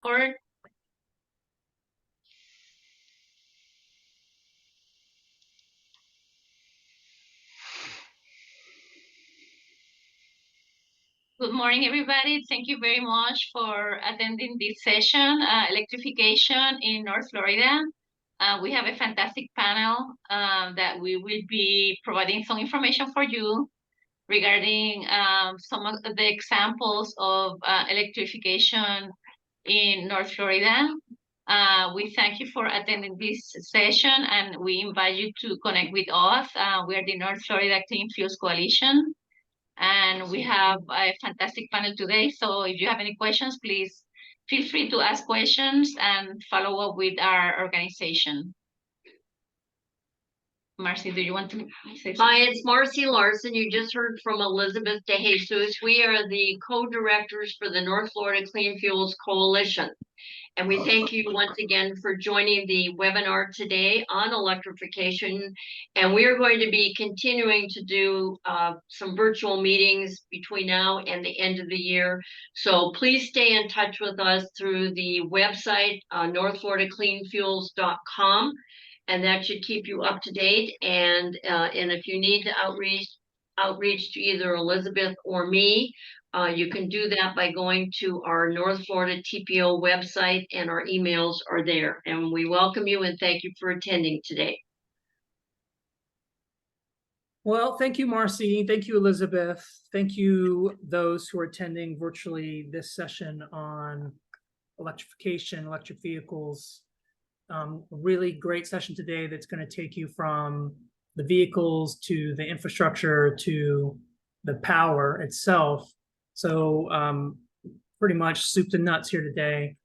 Or good morning, everybody. Thank you very much for attending this session, Electrification in North Florida. We have a fantastic panel that we will be providing some information for you regarding some of the examples of electrification in North Florida. We thank you for attending this session, and we invite you to connect with us. We are the North Florida Clean Fuels Coalition, and we have a fantastic panel today. So if you have any questions, please feel free to ask questions and follow up with our organization. Marcy, do you want to say something? Hi, it's Marcy Larson. You just heard from Elizabeth DeJesus. We are the co-directors for the North Florida Clean Fuels Coalition. And we thank you once again for joining the webinar today on electrification. And we are going to be continuing to do some virtual meetings between now and the end of the year. So please stay in touch with us through the website, northfloridacleanfuels.com. And that should keep you up to date. And if you need to outreach to either Elizabeth or me, you can do that by going to our North Florida TPO website, and our emails are there. And we welcome you and thank you for attending today. Well, thank you, Marcy. Thank you, Elizabeth. Thank you, those who are attending virtually this session on electrification, electric vehicles. A really great session today that's going to take you from the vehicles to the infrastructure to the power itself. So pretty much soup to nuts here today.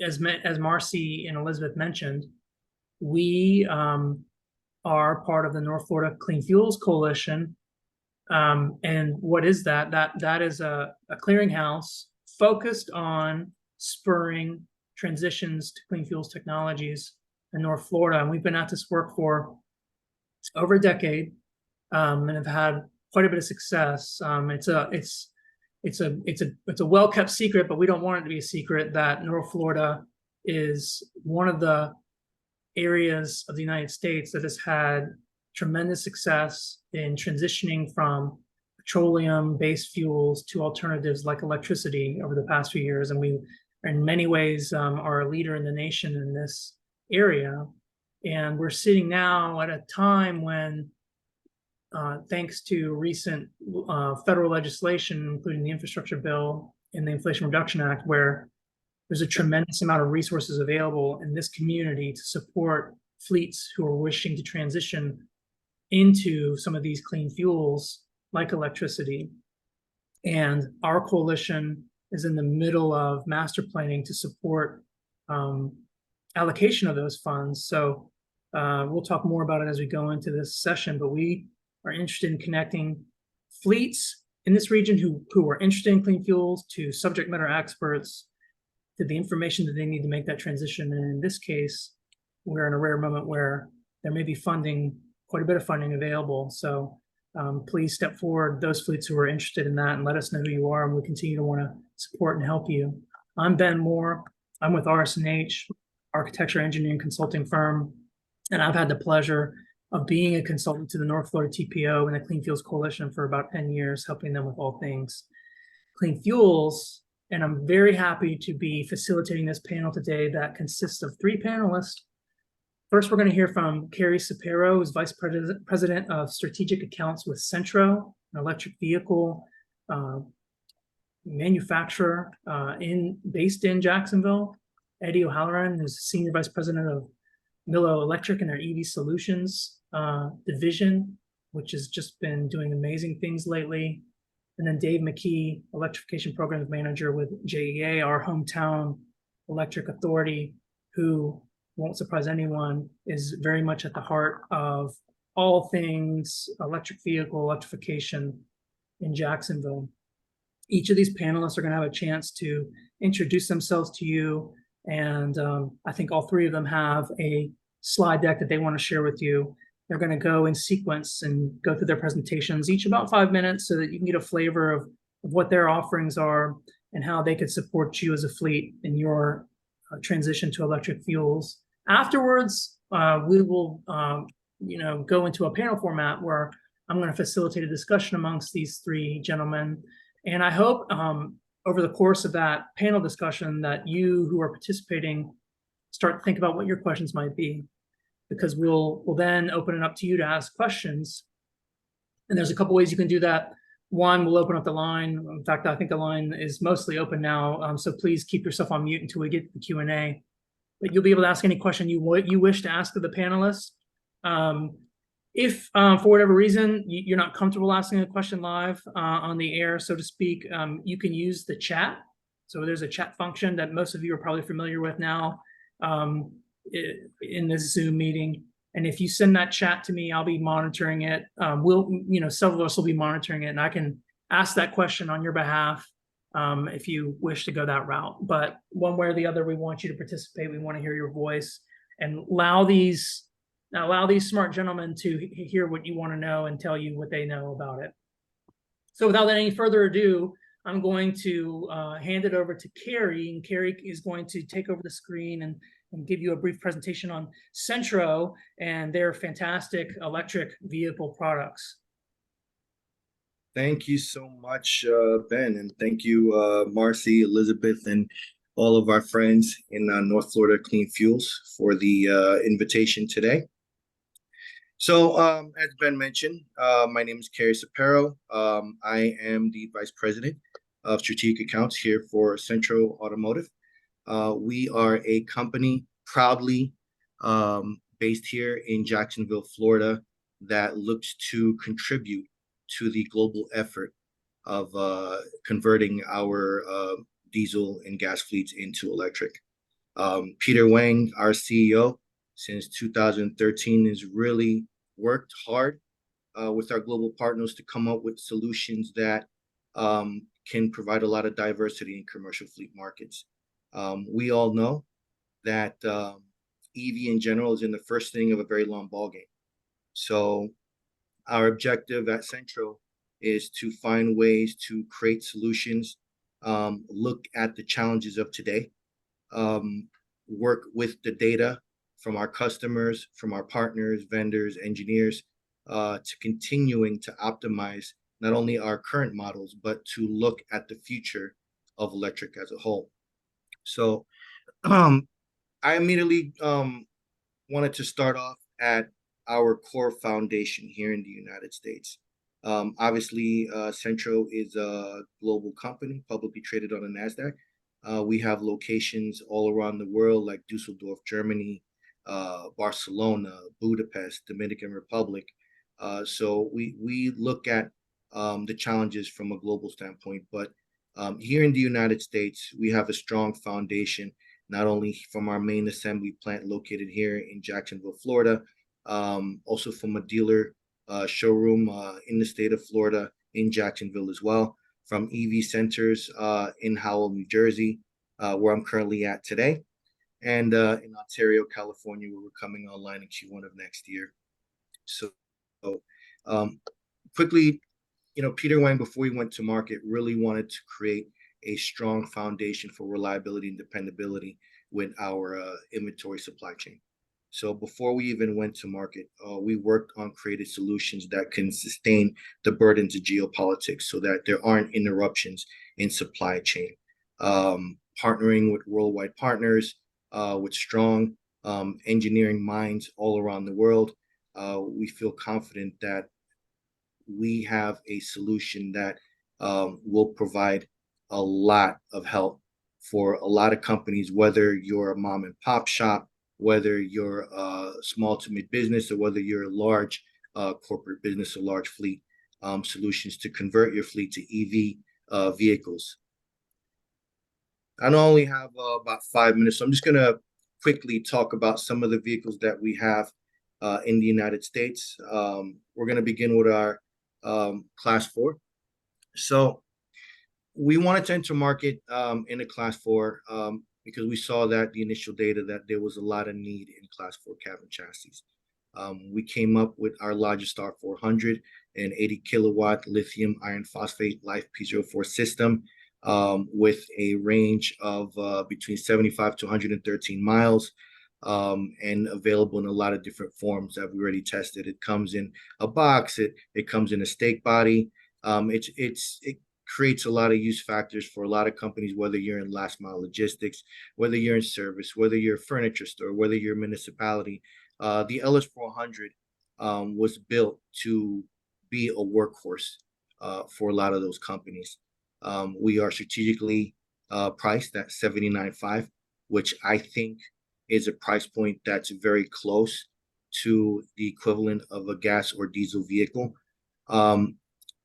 As Marcy and Elizabeth mentioned, we are part of the North Florida Clean Fuels Coalition. And what is that? That is a clearinghouse focused on spurring transitions to clean fuels technologies in North Florida. And we've been at this work for over a decade and have had quite a bit of success. It's a well-kept secret, but we don't want it to be a secret that North Florida is one of the areas of the United States that has had tremendous success in transitioning from petroleum-based fuels to alternatives like electricity over the past few years. And we, in many ways, are a leader in the nation in this area. And we're sitting now at a time when, thanks to recent federal legislation, including the infrastructure bill and the Inflation Reduction Act, where there's a tremendous amount of resources available in this community to support fleets who are wishing to transition into some of these clean fuels like electricity. And our coalition is in the middle of master planning to support allocation of those funds. So we'll talk more about it as we go into this session, but we are interested in connecting fleets in this region who are interested in clean fuels to subject matter experts, to the information that they need to make that transition. And in this case, we're in a rare moment where there may be funding, quite a bit of funding available. So please step forward, those fleets who are interested in that, and let us know who you are, and we'll continue to want to support and help you. I'm Ben Moore. I'm with RS&H, architecture, engineering, consulting firm, and I've had the pleasure of being a consultant to the North Florida TPO and the Clean Fuels Coalition for about 10 years, helping them with all things clean fuels. And I'm very happy to be facilitating this panel today that consists of 3 panelists. First, we're going to hear from Kerry Cepero, who's Vice President of Strategic Accounts with Cenntro, an electric vehicle manufacturer based in Jacksonville. Eddie O'Halloran, who's Senior Vice President of Millo Electric and their EV Solutions division, which has just been doing amazing things lately. And then Dave McKee, Electrification Programs Manager with JEA, our hometown electric authority, who won't surprise anyone, is very much at the heart of all things electric vehicle electrification in Jacksonville. Each of these panelists are going to have a chance to introduce themselves to you. And I think all 3 of them have a slide deck that they want to share with you. They're going to go in sequence and go through their presentations, each about 5 minutes, so that you can get a flavor of what their offerings are. and how they could support you as a fleet in your transition to electric fuels. Afterwards, we will go into a panel format where I'm going to facilitate a discussion amongst these three gentlemen. And I hope over the course of that panel discussion that you who are participating start to think about what your questions might be, because we'll then open it up to you to ask questions. And there's a couple ways you can do that. One, we'll open up the line. In fact, I think the line is mostly open now. So please keep yourself on mute until we get to the Q&A. But you'll be able to ask any question you wish to ask of the panelists. If for whatever reason you're not comfortable asking a question live on the air, so to speak, you can use the chat. So there's a chat function that most of you are probably familiar with now in this Zoom meeting. And if you send that chat to me, I'll be monitoring it. Several of us will be monitoring it, and I can ask that question on your behalf if you wish to go that route. But one way or the other, we want you to participate. We want to hear your voice, and allow these smart gentlemen to hear what you want to know and tell you what they know about it. So without any further ado, I'm going to hand it over to Kerry, and Kerry is going to take over the screen and give you a brief presentation on Cenntro and their fantastic electric vehicle products. Thank you so much, Ben, and thank you, Marcy, Elizabeth, and all of our friends in North Florida Clean Fuels for the invitation today. So, as Ben mentioned, my name is Kerry Cepero. I am the Vice President of Strategic Accounts here for Cenntro Automotive. We are a company proudly based here in Jacksonville, Florida, that looks to contribute to the global effort of converting our diesel and gas fleets into electric. Peter Wang, our CEO, since 2013, has really worked hard with our global partners to come up with solutions that can provide a lot of diversity in commercial fleet markets. We all know that EV in general is in the first inning of a very long ball game. So our objective at Cenntro is to find ways to create solutions, look at the challenges of today, work with the data from our customers, from our partners, vendors, engineers, to continuing to optimize not only our current models, but to look at the future of electric as a whole. So I immediately wanted to start off at our core foundation here in the United States. Obviously, Cenntro is a global company, publicly traded on the NASDAQ. We have locations all around the world, like Dusseldorf, Germany, Barcelona, Budapest, Dominican Republic. So we look at the challenges from a global standpoint. But here in the United States, we have a strong foundation, not only from our main assembly plant located here in Jacksonville, Florida, also from a dealer showroom in the state of Florida, in Jacksonville as well, from EV centers in Howell, New Jersey, where I'm currently at today, and in Ontario, California, where we're coming online in Q1 of next year. So quickly, Peter Wang, before we went to market, really wanted to create a strong foundation for reliability and dependability with our inventory supply chain. So before we even went to market, we worked on creating solutions that can sustain the burdens of geopolitics so that there aren't interruptions in supply chain. Partnering with worldwide partners, with strong engineering minds all around the world, we feel confident that we have a solution that will provide a lot of help for a lot of companies, whether you're a mom and pop shop, whether you're a small to mid business, or whether you're a large corporate business or large fleet, solutions to convert your fleet to EV vehicles. I only have about 5 minutes, so I'm just going to quickly talk about some of the vehicles that we have in the United States. We're going to begin with our Class 4. So we wanted to enter market in a Class 4 because we saw that the initial data that there was a lot of need in Class 4 cab and chassis. We came up with our largest R400, an 80 kilowatt lithium iron phosphate Life P04 system. with a range of between 75 to 113 miles, and available in a lot of different forms that we already tested. It comes in a box. It comes in a stake body. It creates a lot of use factors for a lot of companies, whether you're in last mile logistics, whether you're in service, whether you're a furniture store, whether you're a municipality. The LS400 was built to be a workhorse for a lot of those companies. We are strategically priced at $79,500, which I think is a price point that's very close to the equivalent of a gas or diesel vehicle.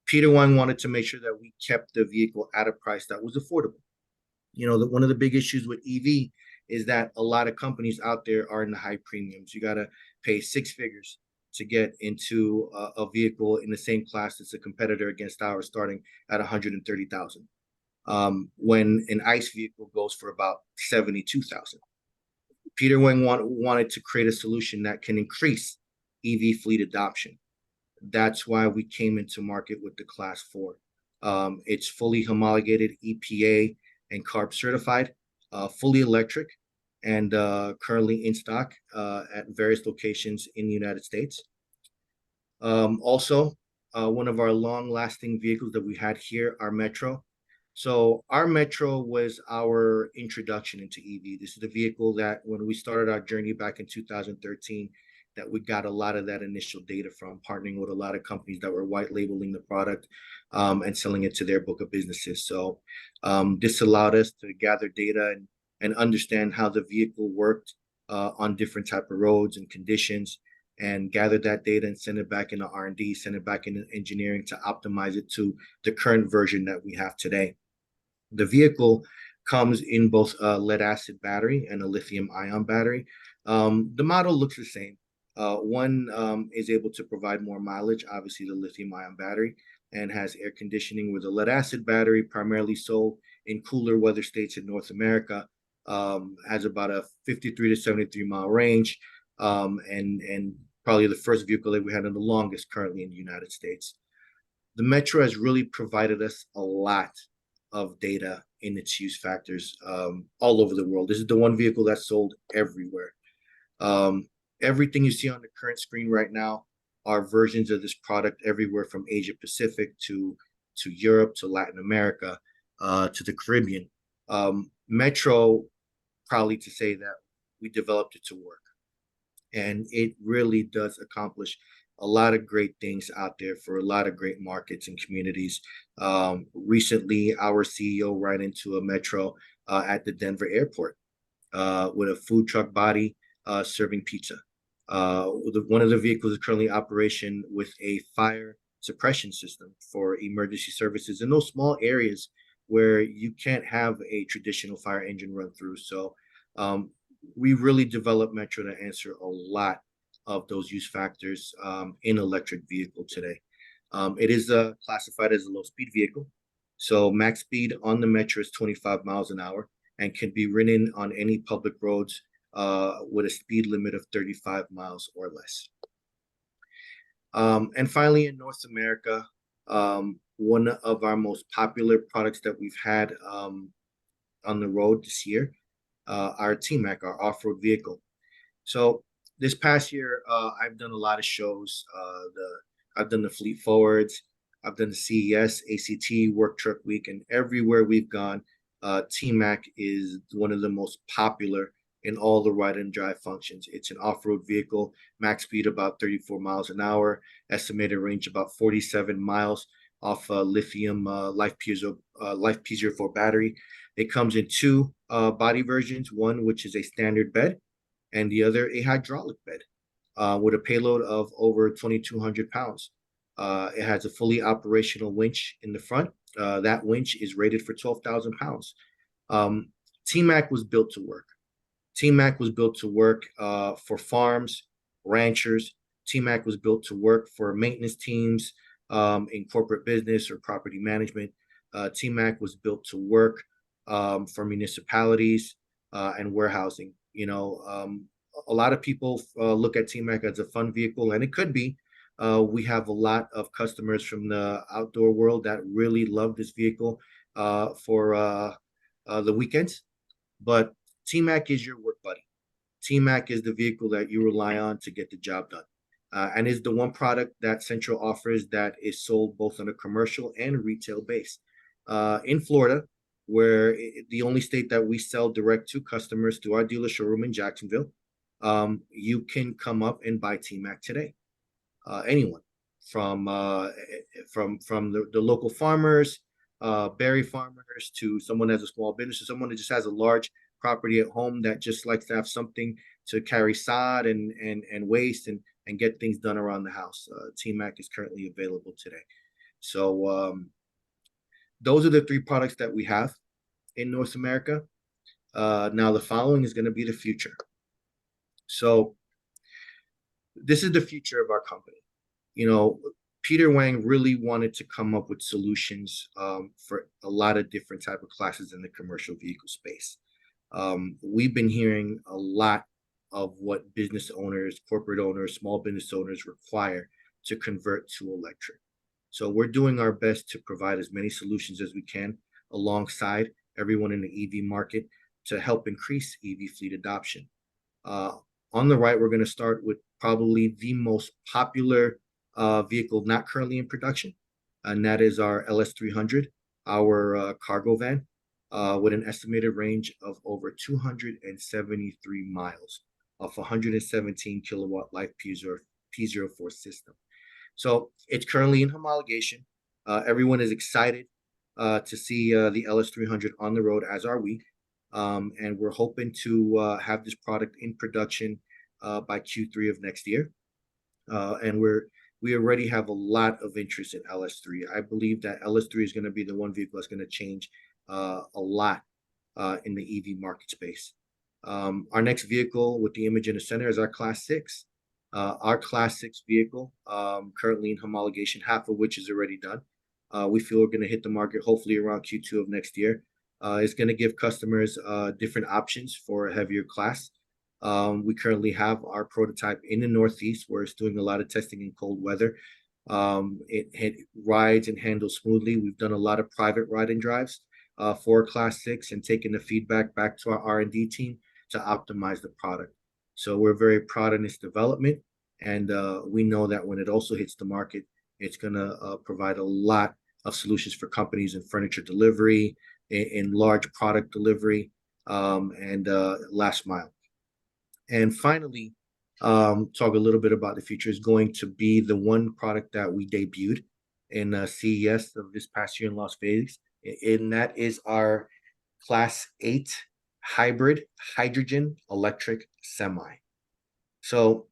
Peter Wang wanted to make sure that we kept the vehicle at a price that was affordable. You know, one of the big issues with EV is that a lot of companies out there are in the high premiums. You got to pay six figures to get into a vehicle in the same class as a competitor against ours, starting at 130,000. When an ICE vehicle goes for about 72,000. Peter Wang wanted to create a solution that can increase EV fleet adoption. That's why we came into market with the Class 4. It's fully homologated, EPA and CARB certified, fully electric, and currently in stock at various locations in the United States. Also, one of our long-lasting vehicles that we had here, our Metro. So our Metro was our introduction into EV. This is the vehicle that when we started our journey back in 2013, that we got a lot of that initial data from, partnering with a lot of companies that were white labeling the product and selling it to their book of businesses. So this allowed us to gather data and understand how the vehicle worked on different type of roads and conditions, and gather that data and send it back into R&D, send it back into engineering to optimize it to the current version that we have today. The vehicle comes in both a lead acid battery and a lithium ion battery. The model looks the same. One is able to provide more mileage, obviously the lithium ion battery, and has air conditioning, with a lead acid battery primarily sold in cooler weather states in North America, has about a 53 to 73 mile range, and probably the first vehicle that we had in the longest currently in the United States. The Metro has really provided us a lot of data in its use factors all over the world. This is the one vehicle that's sold everywhere. Everything you see on the current screen right now are versions of this product everywhere from Asia Pacific to Europe, to Latin America, to the Caribbean. Metro, proudly to say that we developed it to work. And it really does accomplish a lot of great things out there for a lot of great markets and communities. Recently, our CEO ran into a Metro at the Denver airport with a food truck body serving pizza. One of the vehicles is currently in operation with a fire suppression system for emergency services in those small areas where you can't have a traditional fire engine run through. So we really developed Metro to answer a lot of those use factors in electric vehicle today. It is classified as a low-speed vehicle. So max speed on the Metro is 25 miles an hour and can be ridden on any public roads with a speed limit of 35 miles or less. And finally, in North America, one of our most popular products that we've had on the road this year, our T-Mac, our off-road vehicle. So this past year, I've done a lot of shows. I've done the Fleet Forwards, I've done the CES, ACT, Work Truck Week, and everywhere we've gone, T-Mac is one of the most popular in all the ride and drive functions. It's an off-road vehicle, max speed about 34 miles an hour, estimated range about 47 miles off lithium Life Piezo 4 battery. It comes in two body versions, one which is a standard bed and the other a hydraulic bed with a payload of over 2,200 pounds. It has a fully operational winch in the front. That winch is rated for 12,000 pounds. T-Mac was built to work. T-Mac was built to work for farms, ranchers. T-Mac was built to work for maintenance teams in corporate business or property management. T-Mac was built to work for municipalities and warehousing. You know, a lot of people look at T-Mac as a fun vehicle, and it could be. We have a lot of customers from the outdoor world that really love this vehicle. for the weekends. But T-Mac is your work buddy. T-Mac is the vehicle that you rely on to get the job done. And is the one product that Cenntro offers that is sold both on a commercial and retail base. In Florida, where the only state that we sell direct to customers through our dealer showroom in Jacksonville, you can come up and buy T-Mac today. Anyone from the local farmers, berry farmers, to someone that has a small business, or someone that just has a large property at home that just likes to have something to carry sod and waste and get things done around the house. T-Mac is currently available today. So those are the three products that we have in North America. Now the following is going to be the future. So this is the future of our company. You know, Peter Wang really wanted to come up with solutions for a lot of different type of classes in the commercial vehicle space. We've been hearing a lot of what business owners, corporate owners, small business owners require to convert to electric. So we're doing our best to provide as many solutions as we can alongside everyone in the EV market to help increase EV fleet adoption. On the right, we're going to start with probably the most popular vehicle not currently in production, and that is our LS300, our cargo van, with an estimated range of over 273 miles of 117 kilowatt life P04 system. So it's currently in homologation. Everyone is excited to see the LS300 on the road, as are we. And we're hoping to have this product in production by Q3 of next year. And we already have a lot of interest in LS3. I believe that LS3 is going to be the one vehicle that's going to change a lot in the EV market space. Our next vehicle with the image in the center is our Class 6. Our Class 6 vehicle, currently in homologation, half of which is already done. We feel we're going to hit the market hopefully around Q2 of next year. It's going to give customers different options for a heavier class. We currently have our prototype in the Northeast, where it's doing a lot of testing in cold weather. It rides and handles smoothly. We've done a lot of private ride and drives for Class 6 and taken the feedback back to our R&D team to optimize the product. So we're very proud of this development, and we know that when it also hits the market, it's going to provide a lot of solutions for companies in furniture delivery, in large product delivery, and last mile. And finally, talk a little bit about the future is going to be the one product that we debuted in CES of this past year in Las Vegas, and that is our Class 8 hybrid hydrogen electric semi. So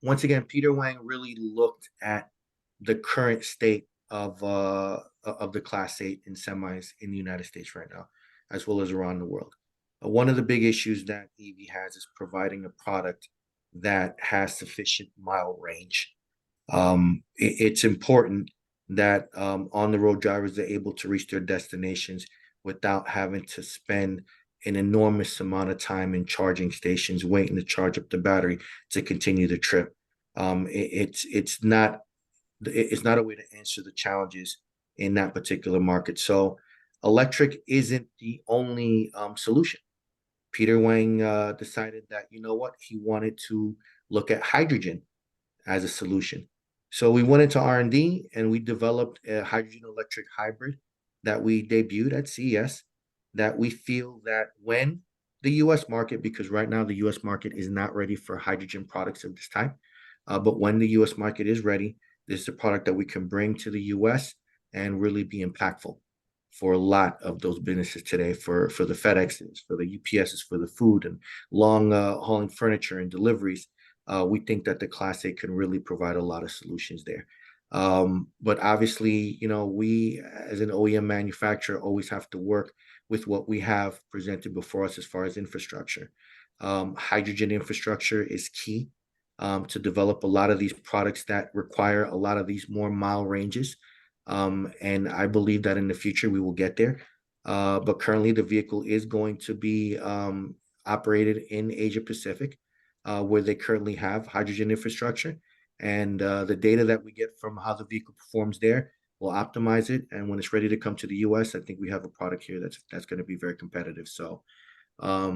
once again, Peter Wang really looked at the current state of the Class 8 in semis in the United States right now, as well as around the world. One of the big issues that EV has is providing a product that has sufficient mile range. It's important that on-the-road drivers are able to reach their destinations without having to spend an enormous amount of time in charging stations, waiting to charge up the battery to continue the trip. It's not a way to answer the challenges in that particular market. So electric isn't the only solution. Peter Wang decided that, you know what, he wanted to look at hydrogen as a solution. So we went into R&D and we developed a hydrogen electric hybrid that we debuted at CES, that we feel that when the US market, because right now the US market is not ready for hydrogen products of this type, but when the US market is ready, this is a product that we can bring to the US and really be impactful for a lot of those businesses today, for the FedExes, for the UPSs, for the food and long hauling furniture and deliveries. We think that the Class 8 can really provide a lot of solutions there. But obviously, you know, we as an OEM manufacturer always have to work with what we have presented before us as far as infrastructure. Hydrogen infrastructure is key to develop a lot of these products that require a lot of these more mile ranges. And I believe that in the future we will get there. But currently the vehicle is going to be operated in Asia Pacific, where they currently have hydrogen infrastructure. And the data that we get from how the vehicle performs there We'll optimize it, and when it's ready to come to the US, I think we have a product here that's going to be very competitive. So I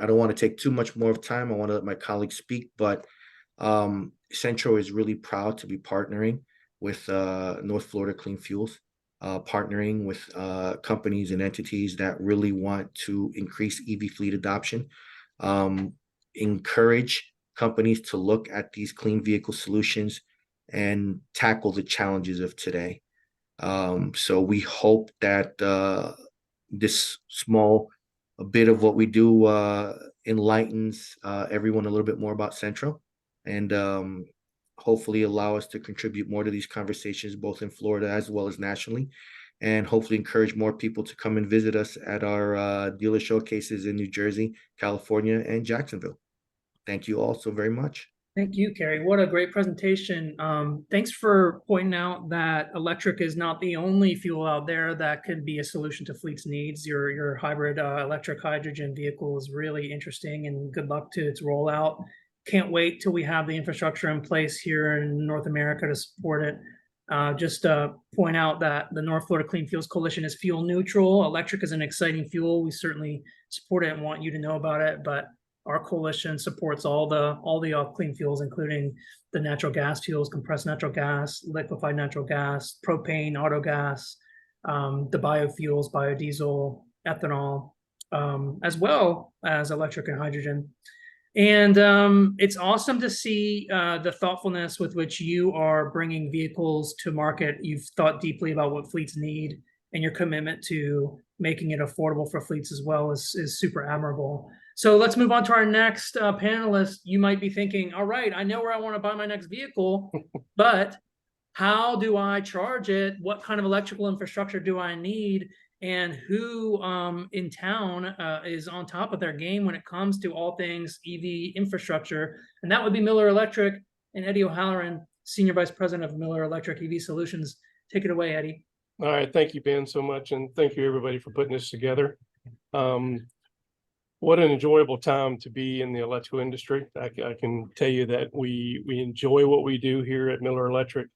don't want to take too much more of time. I want to let my colleagues speak, but Cenntro is really proud to be partnering with North Florida Clean Fuels, partnering with companies and entities that really want to increase EV fleet adoption, encourage companies to look at these clean vehicle solutions and tackle the challenges of today. So we hope that this small bit of what we do enlightens everyone a little bit more about Cenntro, and hopefully allow us to contribute more to these conversations, both in Florida as well as nationally, and hopefully encourage more people to come and visit us at our dealer showcases in New Jersey, California, and Jacksonville. Thank you all so very much. Thank you, Kerry. What a great presentation. Thanks for pointing out that electric is not the only fuel out there that could be a solution to fleet's needs. Your hybrid electric hydrogen vehicle is really interesting, and good luck to its rollout. Can't wait till we have the infrastructure in place here in North America to support it. Just point out that the North Florida Clean Fuels Coalition is fuel neutral. Electric is an exciting fuel. We certainly support it and want you to know about it, but our coalition supports all the clean fuels, including the natural gas fuels, compressed natural gas, liquefied natural gas, propane, auto gas, the biofuels, biodiesel, ethanol, as well as electric and hydrogen. And it's awesome to see the thoughtfulness with which you are bringing vehicles to market. You've thought deeply about what fleets need, and your commitment to making it affordable for fleets as well is super admirable. So let's move on to our next panelist. You might be thinking, all right, I know where I want to buy my next vehicle, but how do I charge it? What kind of electrical infrastructure do I need? And who in town is on top of their game when it comes to all things EV infrastructure? And that would be Miller Electric, and Eddie O'Halloran, Senior Vice President of Miller Electric EV Solutions. Take it away, Eddie. All right, thank you, Ben, so much, and thank you everybody for putting this together. What an enjoyable time to be in the electrical industry. I can tell you that we enjoy what we do here at Miller Electric.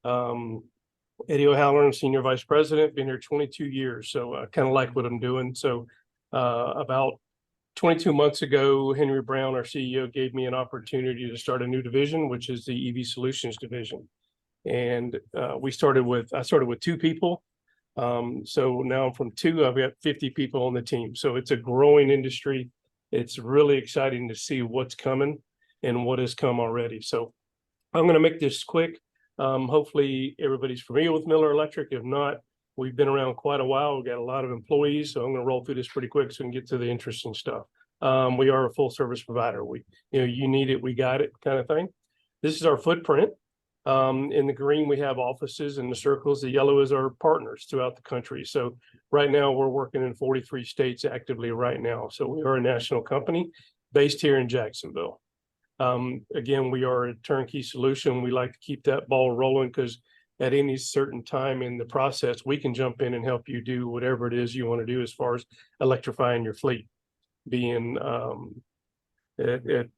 Eddie O'Halloran, Senior Vice President, been here 22 years, so I kind of like what I'm doing. So about 22 months ago, Henry Brown, our CEO, gave me an opportunity to start a new division, which is the EV Solutions division. And I started with 2 people. So now from 2, I've got 50 people on the team. So it's a growing industry. It's really exciting to see what's coming and what has come already. So I'm going to make this quick. Hopefully everybody's familiar with Miller Electric. If not, we've been around quite a while. We've got a lot of employees, so I'm going to roll through this pretty quick so we can get to the interesting stuff. We are a full service provider. You need it, we got it kind of thing. This is our footprint. In the green, we have offices. In the circles, the yellow is our partners throughout the country. So right now we're working in 43 states actively right now. So we are a national company based here in Jacksonville. Again, we are a turnkey solution. We like to keep that ball rolling because at any certain time in the process, we can jump in and help you do whatever it is you want to do as far as electrifying your fleet, being at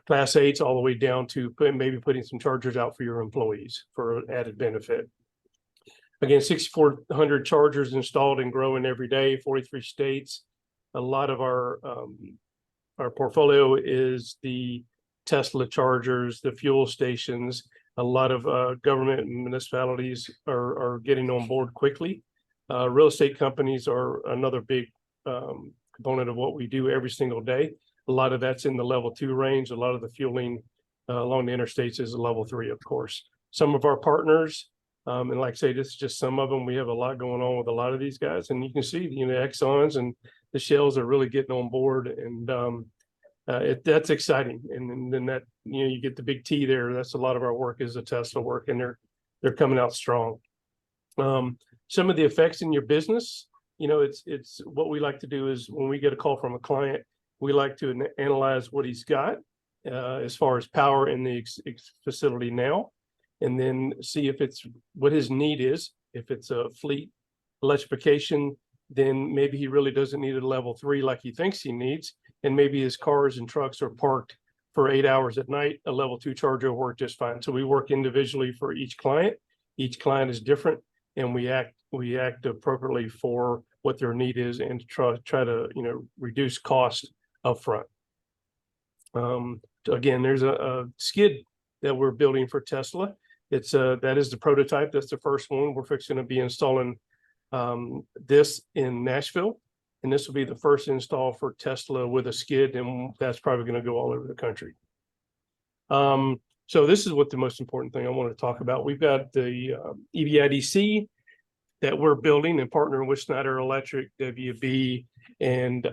Class 8s all the way down to maybe putting some chargers out for your employees for added benefit. Again, 6,400 chargers installed and growing every day, 43 states. A lot of our portfolio is the Tesla chargers, the fuel stations. A lot of government and municipalities are getting on board quickly. Real estate companies are another big component of what we do every single day. A lot of that's in the level 2 range. A lot of the fueling along the interstates is a level 3, of course. Some of our partners, and like I say, this is just some of them. We have a lot going on with a lot of these guys, and you can see, the Exxons and the Shells are really getting on board, and that's exciting. And then that, you get the big T there. That's a lot of our work is the Tesla work, and they're coming out strong. Some of the effects in your business, it's what we like to do is when we get a call from a client, we like to analyze what he's got as far as power in the facility now, and then see if it's what his need is. If it's a fleet electrification, then maybe he really doesn't need a level 3 like he thinks he needs. And maybe his cars and trucks are parked for 8 hours at night. A level 2 charger will work just fine. So we work individually for each client. Each client is different. and we act appropriately for what their need is, and to try to reduce cost upfront. Again, there's a skid that we're building for Tesla. It's that is the prototype. That's the first one. We're fixing to be installing this in Nashville, and this will be the first install for Tesla with a skid, and that's probably going to go all over the country. So this is what the most important thing I want to talk about. We've got the EVIDC that we're building and partnering with Schneider Electric, WB, and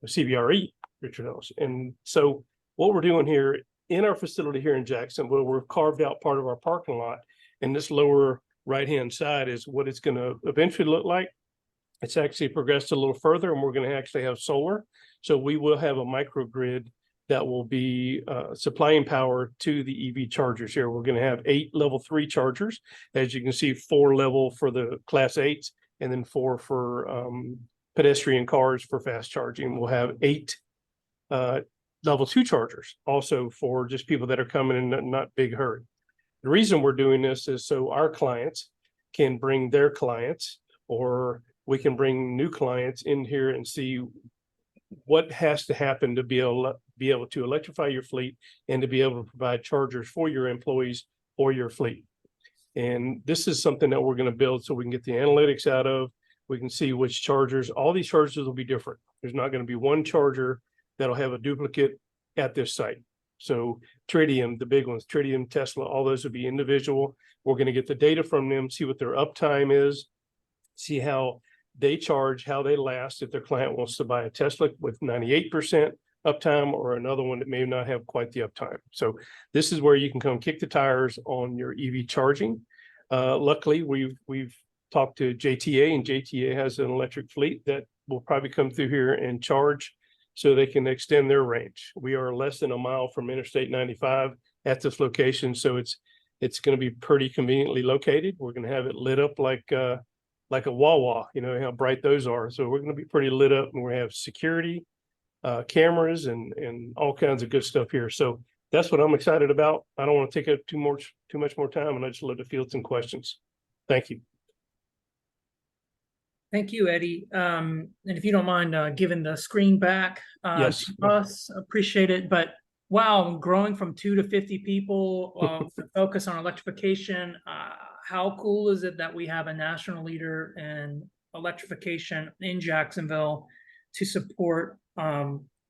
CBRE, Richard Ellis. And so what we're doing here in our facility here in Jacksonville, we've carved out part of our parking lot, and this lower right-hand side is what it's going to eventually look like. It's actually progressed a little further, and we're going to actually have solar. So we will have a microgrid that will be supplying power to the EV chargers here. We're going to have 8 level 3 chargers. As you can see, 4 level for the class 8s, and then 4 for pedestrian cars for fast charging. We'll have 8 level 2 chargers also for just people that are coming in not big hurry. The reason we're doing this is so our clients can bring their clients, or we can bring new clients in here and see what has to happen to be able to electrify your fleet and to be able to provide chargers for your employees or your fleet. And this is something that we're going to build so we can get the analytics out of. We can see which chargers, all these chargers will be different. There's not going to be one charger that'll have a duplicate at this site. So Tritium, the big ones, Tritium, Tesla, all those will be individual. We're going to get the data from them, see what their uptime is, see how they charge, how they last, if their client wants to buy a Tesla with 98% uptime or another one that may not have quite the uptime. So this is where you can come kick the tires on your EV charging. Luckily, we've talked to JTA, and JTA has an electric fleet that will probably come through here and charge so they can extend their range. We are less than a mile from Interstate 95 at this location, so it's going to be pretty conveniently located. We're going to have it lit up like a Wawa, how bright those are. So we're going to be pretty lit up, and we have security, cameras, and all kinds of good stuff here. So that's what I'm excited about. I don't want to take up too much more time, and I just love to field some questions. Thank you. Thank you, Eddie. And if you don't mind giving the screen back Yes. to us, appreciate it. But wow, growing from 2 to 50 people to focus on electrification. How cool is it that we have a national leader in electrification in Jacksonville to support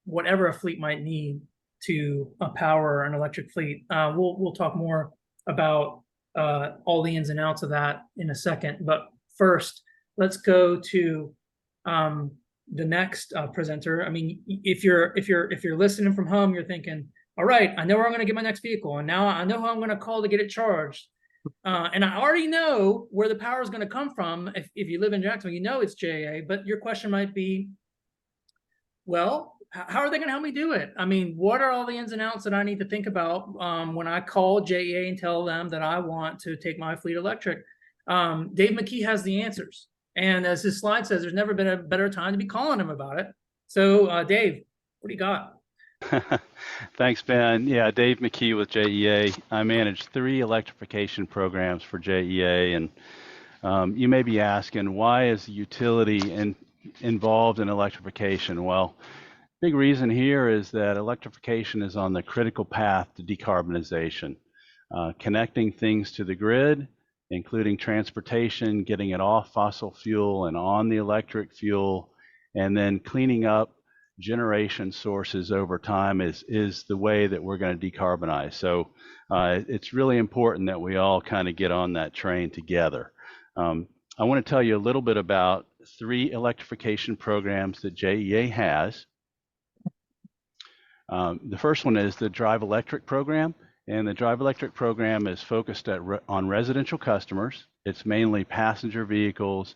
whatever a fleet might need to power an electric fleet? We'll talk more about all the ins and outs of that in a second. But first, let's go to the next presenter. I mean, if you're listening from home, you're thinking, all right, I know where I'm going to get my next vehicle, and now I know who I'm going to call to get it charged. And I already know where the power is going to come from. If you live in Jacksonville, you know it's JA, but your question might be, well, how are they going to help me do it? I mean, what are all the ins and outs that I need to think about when I call JA and tell them that I want to take my fleet electric? Dave McKee has the answers. And as his slide says, there's never been a better time to be calling him about it. So Dave, what do you got? Thanks, Ben. Yeah, Dave McKee with JEA. I manage 3 electrification programs for JEA, and you may be asking, why is the utility involved in electrification? Well, big reason here is that electrification is on the critical path to decarbonization, connecting things to the grid, including transportation, getting it off fossil fuel and on the electric fuel, and then cleaning up generation sources over time is the way that we're going to decarbonize. So it's really important that we all kind of get on that train together. I want to tell you a little bit about 3 electrification programs that JEA has. The first one is the Drive Electric program, and the Drive Electric program is focused on residential customers. It's mainly passenger vehicles,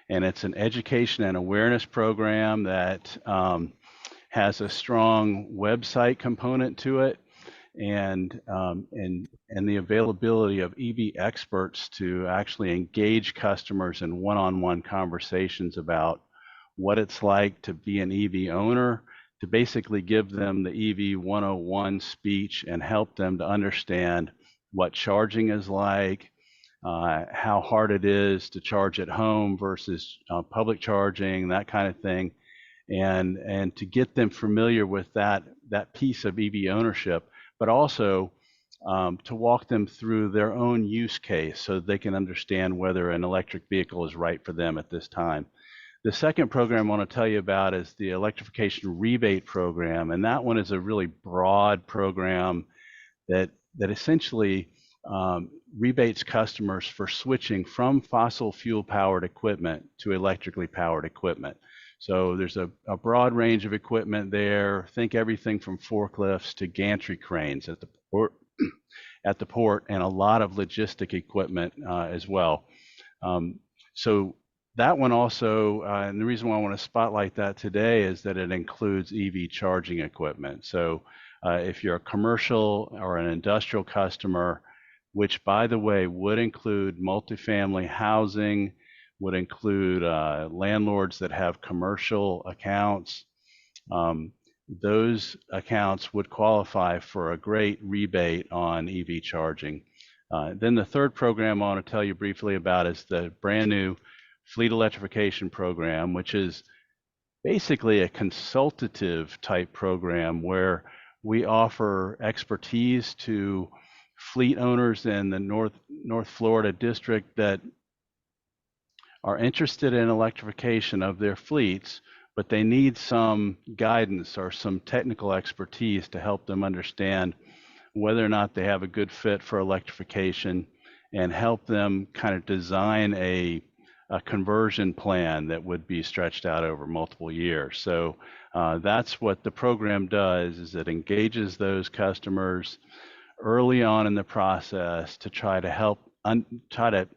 and it's an education and awareness program that has a strong website component to it, and the availability of EV experts to actually engage customers in one-on-one conversations about what it's like to be an EV owner, to basically give them the EV 101 speech and help them to understand what charging is like, how hard it is to charge at home versus public charging, that kind of thing, and to get them familiar with that piece of EV ownership, but also to walk them through their own use case so they can understand whether an electric vehicle is right for them at this time. The second program I want to tell you about is the Electrification Rebate Program, and that one is a really broad program that essentially rebates customers for switching from fossil fuel powered equipment to electrically powered equipment. So there's a broad range of equipment there. Think everything from forklifts to gantry cranes at the port, and a lot of logistic equipment as well. So that one also, and the reason why I want to spotlight that today is that it includes EV charging equipment. So if you're a commercial or an industrial customer, which by the way would include multifamily housing, would include landlords that have commercial accounts, those accounts would qualify for a great rebate on EV charging. Then the third program I want to tell you briefly about is the brand new Fleet Electrification Program, which is basically a consultative type program where we offer expertise to fleet owners in the North Florida district that are interested in electrification of their fleets, but they need some guidance or some technical expertise to help them understand whether or not they have a good fit for electrification, and help them kind of design a conversion plan that would be stretched out over multiple years. So that's what the program does, is it engages those customers early on in the process to try to help try to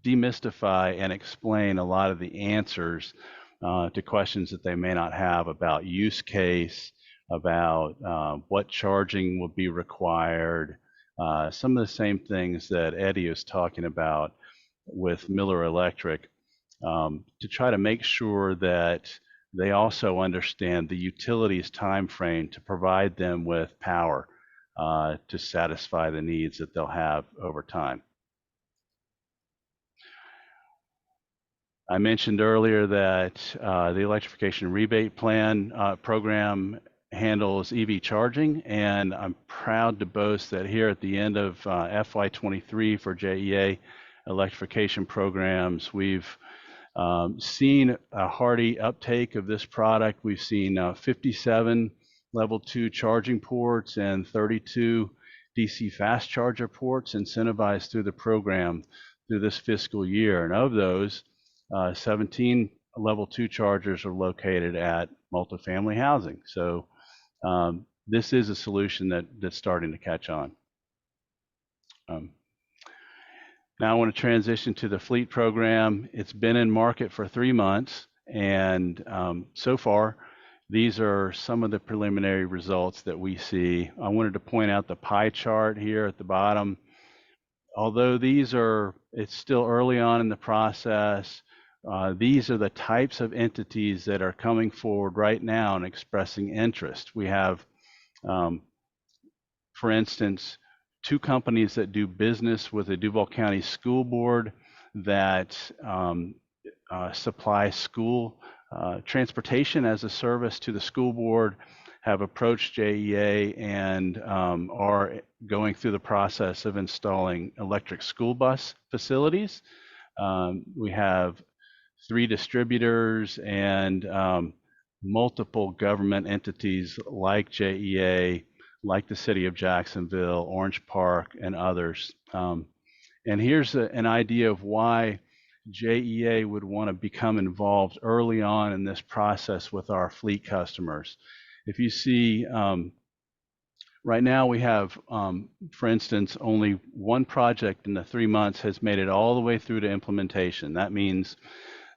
demystify and explain a lot of the answers to questions that they may not have about use case, about what charging will be required, some of the same things that Eddie was talking about with Miller Electric, to try to make sure that they also understand the utilities time frame to provide them with power to satisfy the needs that they'll have over time. I mentioned earlier that the Electrification Rebate Plan program handles EV charging, and I'm proud to boast that here at the end of FY23 for JEA electrification programs, we've seen a hearty uptake of this product. We've seen 57 level 2 charging ports and 32 DC fast charger ports incentivized through the program through this fiscal year. And of those, 17 level 2 chargers are located at multifamily housing. So this is a solution that's starting to catch on. Now I want to transition to the fleet program. It's been in market for 3 months, and so far, these are some of the preliminary results that we see. I wanted to point out the pie chart here at the bottom. Although it's still early on in the process, these are the types of entities that are coming forward right now and expressing interest. We have, for instance, 2 companies that do business with the Duval County School Board that supply school transportation as a service to the school board, have approached JEA and are going through the process of installing electric school bus facilities. We have 3 distributors and multiple government entities like JEA, like the City of Jacksonville, Orange Park, and others. And here's an idea of why JEA would want to become involved early on in this process with our fleet customers. If you see, right now we have, for instance, only 1 project in the 3 months has made it all the way through to implementation. That means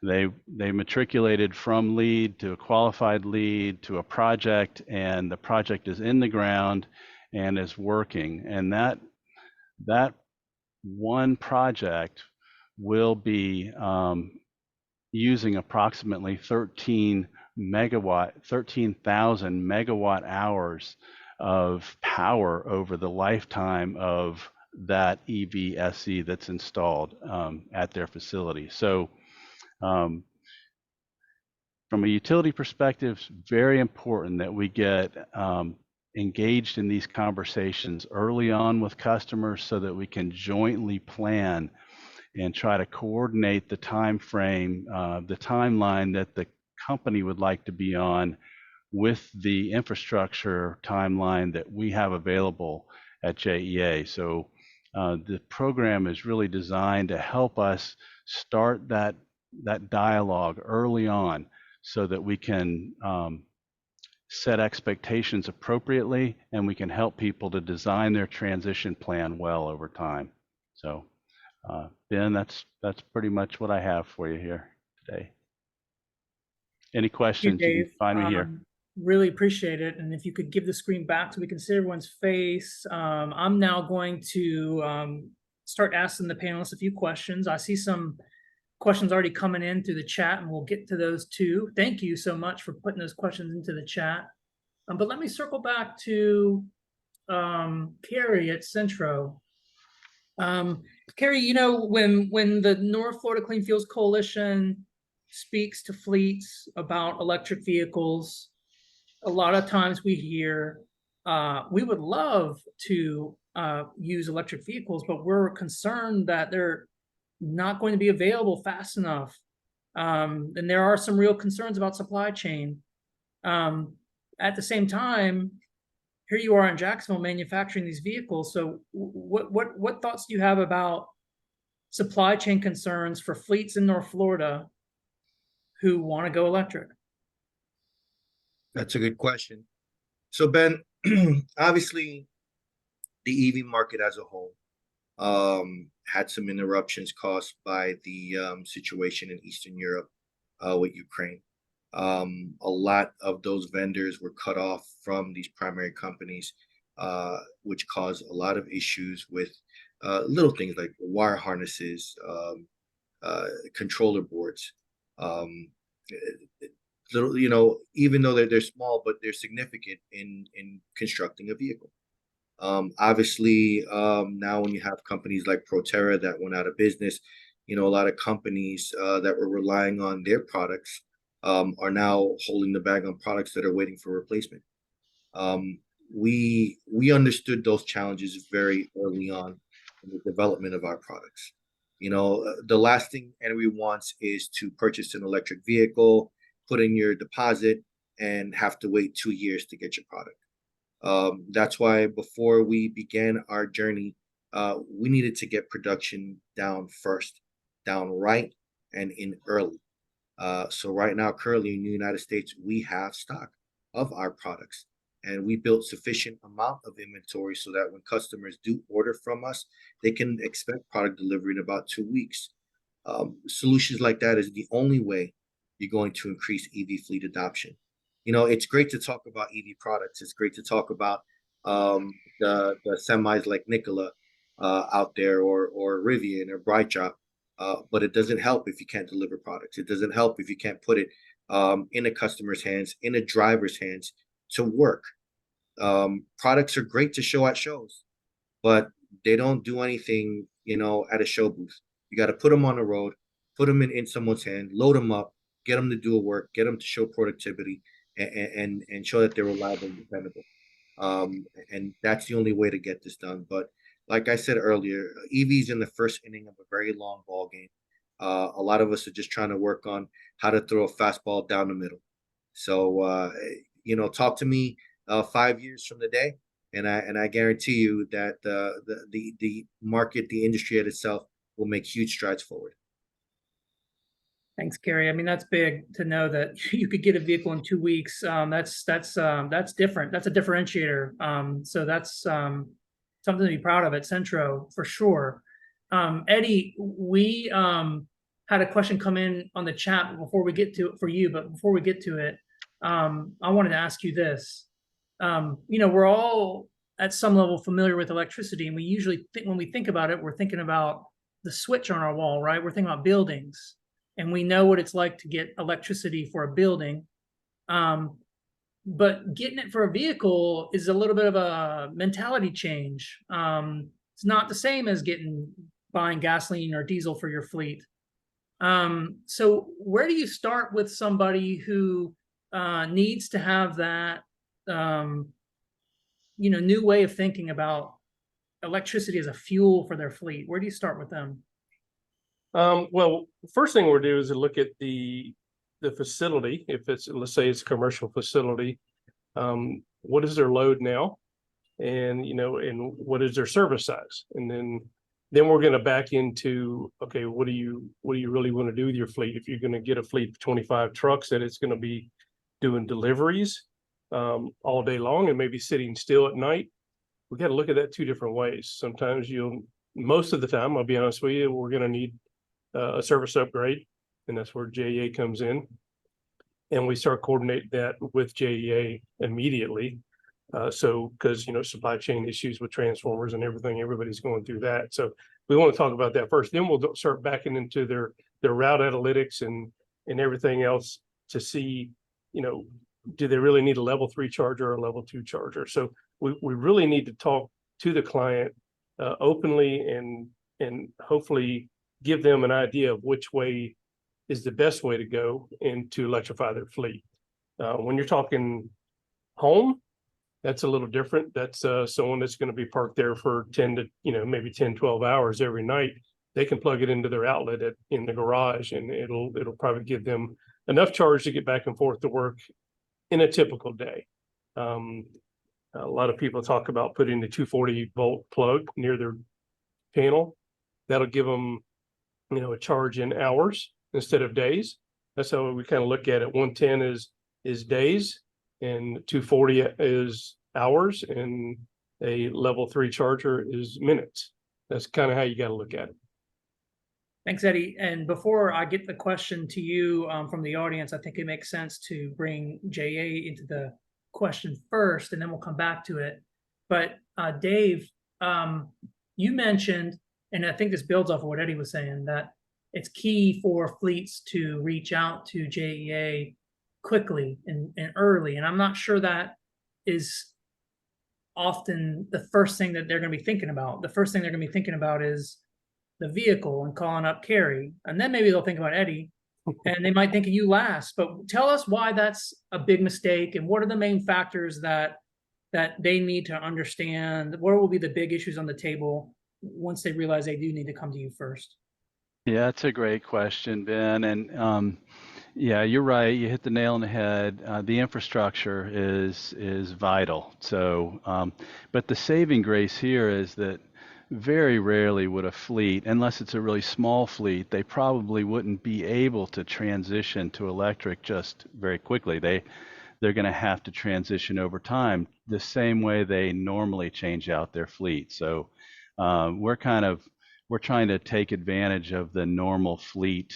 they matriculated from lead to a qualified lead to a project, and the project is in the ground and is working. And that 1 project will be using approximately 13,000 megawatt hours of power over the lifetime of that EV-SE that's installed at their facility. So from a utility perspective, it's very important that we get engaged in these conversations early on with customers so that we can jointly plan and try to coordinate the time frame, the timeline that the company would like to be on with the infrastructure timeline that we have available at JEA. So the program is really designed to help us start that dialogue early on so that we can set expectations appropriately and we can help people to design their transition plan well over time. So Ben, that's pretty much what I have for you here today. Any questions, you can find me here. Really appreciate it. And if you could give the screen back so we can see everyone's face. I'm now going to start asking the panelists a few questions. I see some questions already coming in through the chat, and we'll get to those too. Thank you so much for putting those questions into the chat. But let me circle back to Kerry at Cenntro. Kerry, you know, when the North Florida Clean Fuels Coalition speaks to fleets about electric vehicles, a lot of times we hear, we would love to use electric vehicles, but we're concerned that they're not going to be available fast enough. And there are some real concerns about supply chain. At the same time, here you are in Jacksonville manufacturing these vehicles. So what thoughts do you have about supply chain concerns for fleets in North Florida who want to go electric? That's a good question. So Ben, obviously the EV market as a whole had some interruptions caused by the situation in Eastern Europe with Ukraine. A lot of those vendors were cut off from these primary companies, which caused a lot of issues with little things like wire harnesses, controller boards. Little, you know, even though they're small, but they're significant in constructing a vehicle. Obviously, now when you have companies like Proterra that went out of business, you know, a lot of companies that were relying on their products are now holding the bag on products that are waiting for replacement. We understood those challenges very early on in the development of our products. You know, the last thing anyone wants is to purchase an electric vehicle, put in your deposit, and have to wait 2 years to get your product. That's why before we began our journey, we needed to get production down first, down right and in early. So right now, currently in the United States, we have stock of our products, and we built sufficient amount of inventory so that when customers do order from us, they can expect product delivery in about 2 weeks. Solutions like that is the only way you're going to increase EV fleet adoption. You know, it's great to talk about EV products. It's great to talk about the semis like Nikola out there, or Rivian or BrightDrop, but it doesn't help if you can't deliver products. It doesn't help if you can't put it in a customer's hands, in a driver's hands to work. Products are great to show at shows, but they don't do anything, you know, at a show booth. You got to put them on the road, put them in someone's hand, load them up, get them to do a work, get them to show productivity, and show that they're reliable and dependable. And that's the only way to get this done. But like I said earlier, EV's in the first inning of a very long ball game. A lot of us are just trying to work on how to throw a fastball down the middle. So, you know, talk to me 5 years from the day, and I guarantee you that the market, the industry at itself, will make huge strides forward. Thanks, Kerry. I mean, that's big to know that you could get a vehicle in 2 weeks. That's different. That's a differentiator. So that's something to be proud of at Cenntro for sure. Eddie, we had a question come in on the chat before we get to it for you, but before we get to it, I wanted to ask you this. You know, we're all at some level familiar with electricity, and we usually think, when we think about it, we're thinking about the switch on our wall, right? We're thinking about buildings. And we know what it's like to get electricity for a building. But getting it for a vehicle is a little bit of a mentality change. It's not the same as buying gasoline or diesel for your fleet. So where do you start with somebody who needs to have that new way of thinking about electricity as a fuel for their fleet? Where do you start with them? Well, first thing we'll do is look at the facility. If it's, let's say it's a commercial facility, what is their load now? And, and what is their service size? And then we're going to back into, okay, what do you really want to do with your fleet? If you're going to get a fleet of 25 trucks that it's going to be doing deliveries all day long and maybe sitting still at night, we got to look at that two different ways. Sometimes most of the time, I'll be honest with you, we're going to need a service upgrade, and that's where JEA comes in. And we start coordinating that with JEA immediately. Because, supply chain issues with transformers and everything, everybody's going through that. So we want to talk about that first. Then we'll start backing into their route analytics and everything else to see, do they really need a level 3 charger or a level 2 charger? So we really need to talk to the client openly and hopefully give them an idea of which way is the best way to go and to electrify their fleet. When you're talking home, that's a little different. That's someone that's going to be parked there for 10 to, maybe 10, 12 hours every night. They can plug it into their outlet in the garage, and it'll probably give them enough charge to get back and forth to work in a typical day. A lot of people talk about putting the 240-volt plug near their panel. That'll give them, a charge in hours instead of days. That's how we kind of look at it. 110 is days, and 240 is hours, and a level 3 charger is minutes. That's kind of how you got to look at it. Thanks, Eddie. And before I get the question to you from the audience, I think it makes sense to bring JA into the question first, and then we'll come back to it. But Dave, you mentioned, and I think this builds off of what Eddie was saying, that it's key for fleets to reach out to JEA quickly and early. And I'm not sure that is often the first thing that they're going to be thinking about. The first thing they're going to be thinking about is the vehicle and calling up Kerry. And then maybe they'll think about Eddie, and they might think of you last. But tell us why that's a big mistake, and what are the main factors that they need to understand? What will be the big issues on the table once they realize they do need to come to you first? Yeah, that's a great question, Ben. And yeah, you're right. You hit the nail on the head. The infrastructure is vital. So, but the saving grace here is that very rarely would a fleet, unless it's a really small fleet, they probably wouldn't be able to transition to electric just very quickly. They're going to have to transition over time, the same way they normally change out their fleet. So we're trying to take advantage of the normal fleet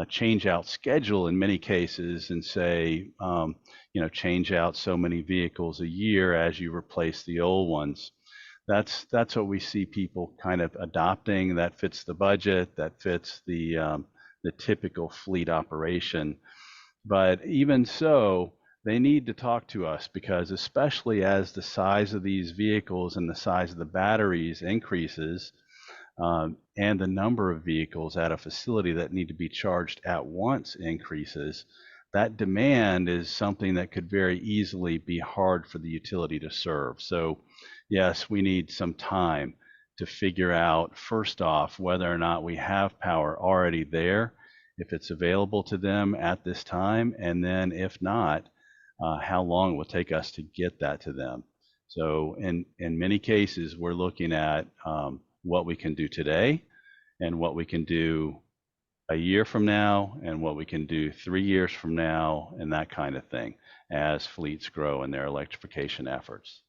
change out schedule in many cases, and say, change out so many vehicles a year as you replace the old ones. That's what we see people kind of adopting. That fits the budget, that fits the typical fleet operation. But even so, they need to talk to us, because especially as the size of these vehicles and the size of the batteries increases, and the number of vehicles at a facility that need to be charged at once increases, that demand is something that could very easily be hard for the utility to serve. So yes, we need some time to figure out, first off, whether or not we have power already there, if it's available to them at this time, and then if not, how long it will take us to get that to them. So in many cases, we're looking at what we can do today, and what we can do a year from now, and what we can do 3 years from now, and that kind of thing, as fleets grow in their electrification efforts.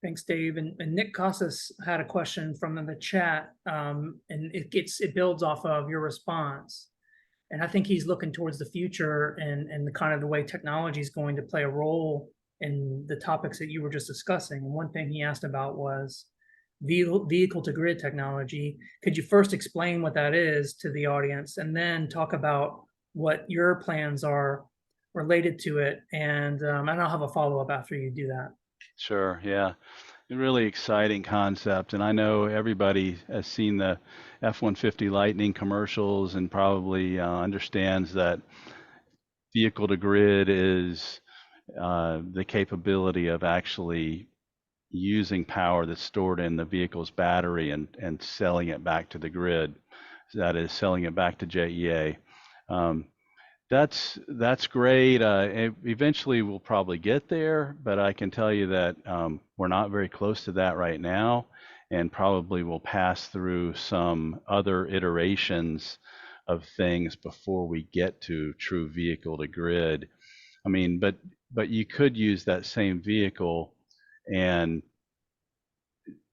Thanks, Dave. And Nick Casas had a question from the chat, and it builds off of your response. And I think he's looking towards the future and the kind of the way technology is going to play a role in the topics that you were just discussing. And one thing he asked about was vehicle to grid technology. Could you first explain what that is to the audience, and then talk about what your plans are related to it? And I'll have a follow-up after you do that. Sure, yeah. a really exciting concept. And I know everybody has seen the F-150 Lightning commercials and probably understands that vehicle to grid is the capability of actually using power that's stored in the vehicle's battery and selling it back to the grid. That is, selling it back to JEA. That's great. Eventually, we'll probably get there, but I can tell you that we're not very close to that right now, and probably will pass through some other iterations of things before we get to true vehicle to grid. I mean, but you could use that same vehicle and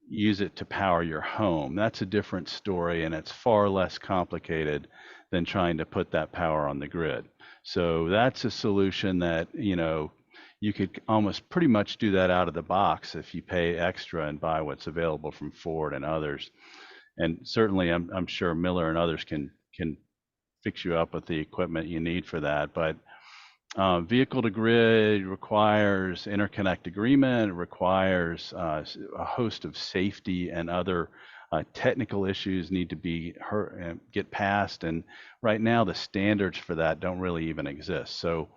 use it to power your home. That's a different story, and it's far less complicated than trying to put that power on the grid. So that's a solution that, you know, you could almost pretty much do that out of the box if you pay extra and buy what's available from Ford and others. And certainly I'm sure Miller and others can fix you up with the equipment you need for that. But vehicle to grid requires interconnect agreement, it requires a host of safety and other technical issues need to be get passed. And right now the standards for that don't really even exist. So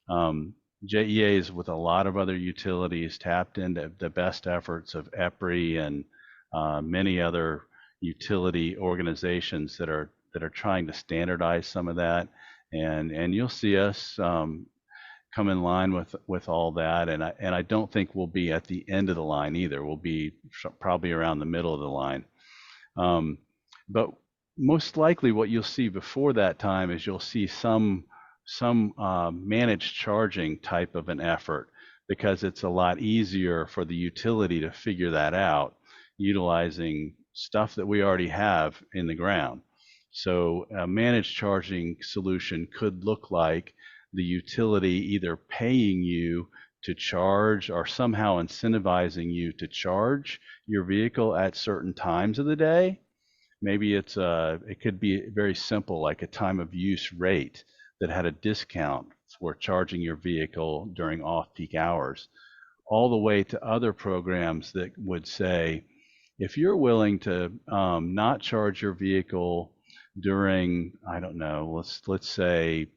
JEA is, with a lot of other utilities, tapped into the best efforts of EPRI and many other utility organizations that are trying to standardize some of that. And you'll see us come in line with all that, and I don't think we'll be at the end of the line either. We'll be probably around the middle of the line. But most likely, what you'll see before that time is you'll see some managed charging type of an effort, because it's a lot easier for the utility to figure that out, utilizing stuff that we already have in the ground. So a managed charging solution could look like the utility either paying you to charge or somehow incentivizing you to charge your vehicle at certain times of the day. Maybe it could be very simple, like a time of use rate that had a discount for charging your vehicle during off-peak hours, all the way to other programs that would say, if you're willing to not charge your vehicle during, I don't know, let's say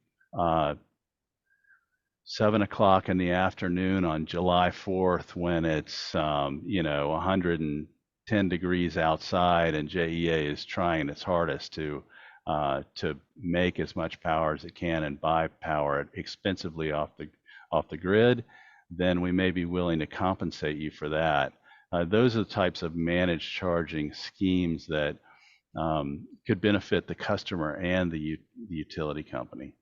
7 o'clock in the afternoon on July 4th, when it's 110 degrees outside and JEA is trying its hardest to make as much power as it can and buy power expensively off the grid, then we may be willing to compensate you for that. Those are the types of managed charging schemes that could benefit the customer and the utility company.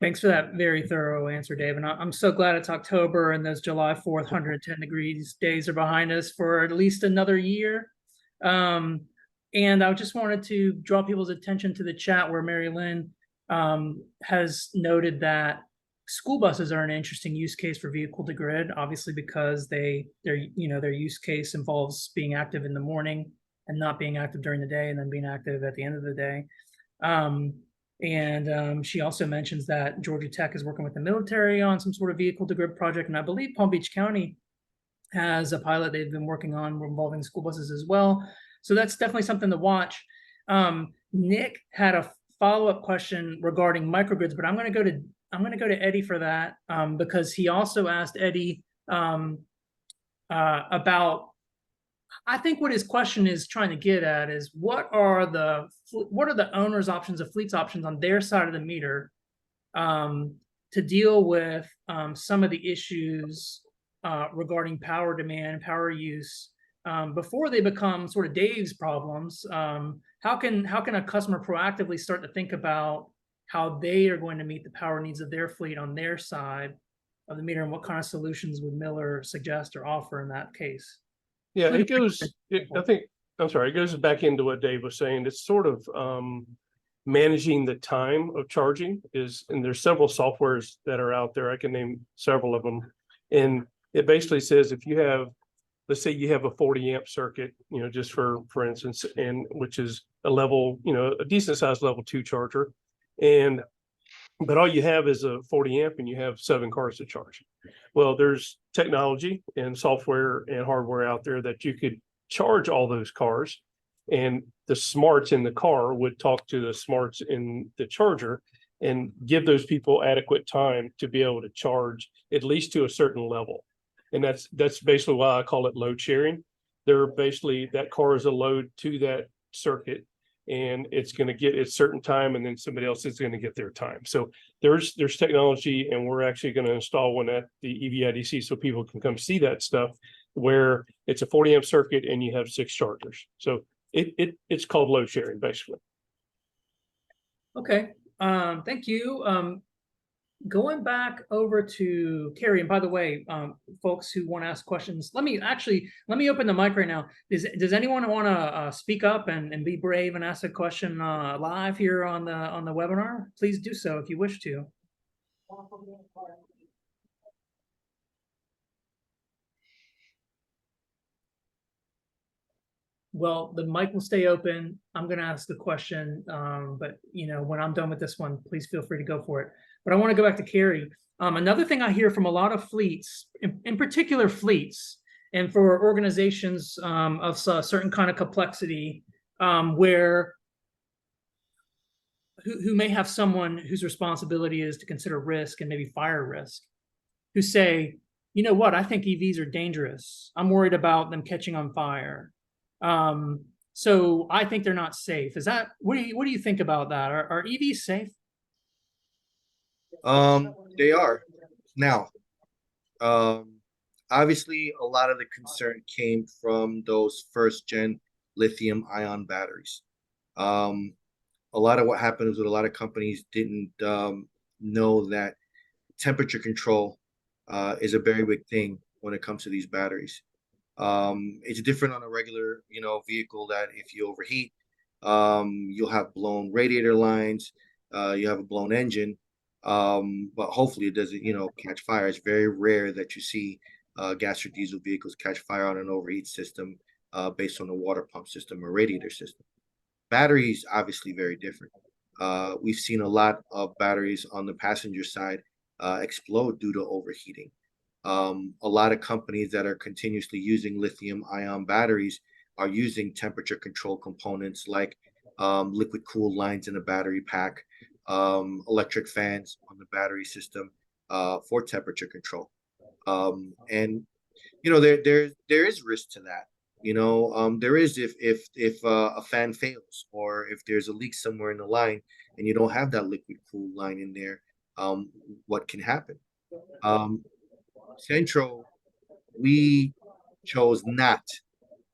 Thanks for that very thorough answer, Dave. And I'm so glad it's October and those July 4th 110 degrees days are behind us for at least another year. And I just wanted to draw people's attention to the chat where Mary Lynn has noted that school buses are an interesting use case for vehicle to grid, obviously because their use case involves being active in the morning and not being active during the day, and then being active at the end of the day. And she also mentions that Georgia Tech is working with the military on some sort of vehicle to grid project. And I believe Palm Beach County has a pilot they've been working on involving school buses as well. So that's definitely something to watch. Nick had a follow-up question regarding microgrids, but I'm going to go to Eddie for that, because he also asked Eddie about, I think what his question is trying to get at is what are the owners' options, the fleet's options on their side of the meter to deal with some of the issues regarding power demand, power use, before they become sort of Dave's problems. How can a customer proactively start to think about how they are going to meet the power needs of their fleet on their side of the meter, and what kind of solutions would Miller suggest or offer in that case? Yeah, it goes back into what Dave was saying. It's sort of managing the time of charging and there's several softwares that are out there. I can name several of them. And it basically says if you have, let's say you have a 40 amp circuit, just for instance, and which is a level, a decent sized level 2 charger. And but all you have is a 40 amp and you have 7 cars to charge. Well, there's technology and software and hardware out there that you could charge all those cars, and the smarts in the car would talk to the smarts in the charger and give those people adequate time to be able to charge at least to a certain level. And that's basically why I call it load sharing. They're basically, that car is a load to that circuit, and it's going to get its certain time, and then somebody else is going to get their time. So there's technology, and we're actually going to install one at the EVIDC so people can come see that stuff, where it's a 40 amp circuit and you have 6 chargers. So it's called load sharing, basically. Okay, thank you. Going back over to Kerry, and by the way, folks who want to ask questions, let me open the mic right now. Does anyone want to speak up and be brave and ask a question live here on the webinar? Please do so if you wish to. Well, the mic will stay open. I'm going to ask the question, but when I'm done with this one, please feel free to go for it. But I want to go back to Kerry. Another thing I hear from a lot of fleets, in particular fleets, and for organizations of a certain kind of complexity, where who may have someone whose responsibility is to consider risk and maybe fire risk, who say, you know what, I think EVs are dangerous. I'm worried about them catching on fire. So I think they're not safe. Is that, what do you think about that? Are EVs safe? They are. Now, obviously a lot of the concern came from those first gen lithium ion batteries. A lot of what happened was that a lot of companies didn't know that temperature control is a very big thing when it comes to these batteries. It's different on a regular, vehicle, that if you overheat, you'll have blown radiator lines, you have a blown engine, but hopefully it doesn't, catch fire. It's very rare that you see gas or diesel vehicles catch fire on an overheat system based on a water pump system or radiator system. Batteries, obviously very different. We've seen a lot of batteries on the passenger side explode due to overheating. A lot of companies that are continuously using lithium ion batteries are using temperature control components like liquid cooled lines in a battery pack, electric fans on the battery system for temperature control. And there is risk to that. There is, if a fan fails, or if there's a leak somewhere in the line and you don't have that liquid cooled line in there, what can happen? Cenntro, we chose not